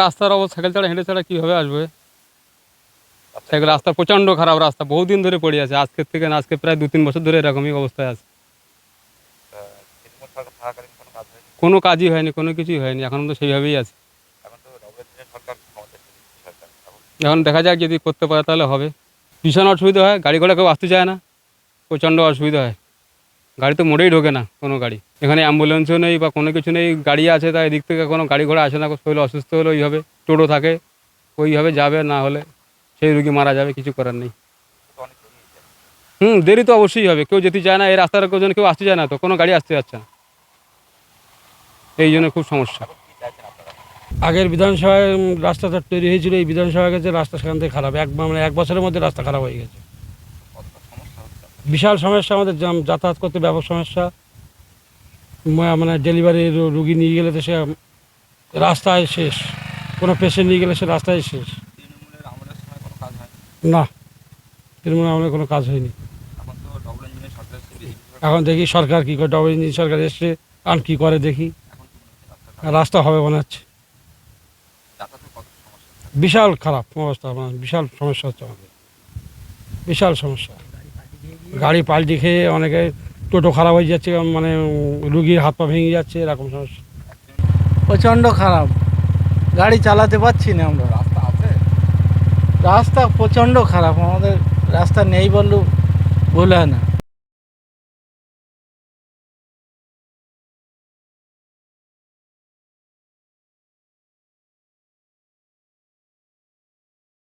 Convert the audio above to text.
রাস্তার অবস্থা সাইকেল ছাড়া হেঁটে ছাড়া কীভাবে আসবে? সাইকেল রাস্তা প্রচণ্ড খারাপ রাস্তা, বহুদিন ধরে পড়ে আছে, আজকের থেকে না, আজকে প্রায় 2-3 বছর ধরে এরকমই অবস্থায় আছে। তৃণমূল সরকার থাকাকালীন কোনো কাজ হয়নি। কোনো কাজই হয়নি, কোনো কিছুই হয়নি, এখন তো সেইভাবেই আছে। এখন তো নবীন সরকার ক্ষমতায় ছিল, সরকার এখন দেখা যাক যদি করতে পারে তাহলে হবে। ভীষণ অসুবিধা হয়, গাড়ি ঘোড়া কেউ আসতে চায় না, প্রচণ্ড অসুবিধা হয়। গাড়ি তো মোটেই ঢোকে না কোনো গাড়ি, এখানে অ্যাম্বুলেন্সও নেই বা কোনো কিছু নেই, গাড়ি আছে তাই এদিক থেকে কোনো গাড়ি ঘোড়া আসে না, শরীর অসুস্থ হলে ওইভাবে টোটো থাকে, ওইভাবে যাবে, না হলে সেই রুগী মারা যাবে, কিছু করার নেই। তো অনেক এগিয়ে যায়। দেরি তো অবশ্যই হবে, কেউ যেতে চায় না, এই রাস্তার কেউ আসতে চায় না, তো কোনো গাড়ি আসতে যাচ্ছে না, এই জন্য খুব সমস্যা। এখন কি চাইছেন আপনারা? আগের বিধানসভায় রাস্তাটা তৈরি হয়েছিল, এই বিধানসভা গেছে, রাস্তা সেখান থেকে খারাপ, মানে 1 বছরের মধ্যে রাস্তা খারাপ হয়ে গেছে। কতটা সমস্যা হচ্ছে আপনাদের? বিশাল সমস্যা আমাদের, যাতায়াত করতে ব্যাপক সমস্যা। মানে ডেলিভারি রুগী নিয়ে গেলে তো সে রাস্তায় শেষ, কোনো পেশেন্ট নিয়ে গেলে সে রাস্তায় শেষ। তৃণমূলের আমলের সময় কোনো কাজ হয়নি। না, তৃণমূল আমলে কোনো কাজ হয়নি। এখন তো ডবল ইঞ্জিনের সরকার এসেছে, BJP সরকার। এখন দেখি সরকার কী করে, ডবল ইঞ্জিন সরকার এসছে, আর কী করে দেখি। এখন কি মনে হচ্ছে রাস্তাটা রাস্তা হবে মনে হচ্ছে। যাতায়াতের কত সমস্যা হচ্ছে? বিশাল খারাপ অবস্থা, মানে বিশাল সমস্যা হচ্ছে আমাদের, বিশাল সমস্যা। গাড়ি পাল্টি খেয়ে অনেকে টোটো খারাপ হয়ে যাচ্ছে, মানে রুগীর হাত পা ভেঙে যাচ্ছে, এরকম সমস্যা। প্রচণ্ড খারাপ, গাড়ি চালাতে পারছি না আমরা। রাস্তা আছে? রাস্তা প্রচণ্ড খারাপ, আমাদের রাস্তা নেই বললেও ভুল হয় না।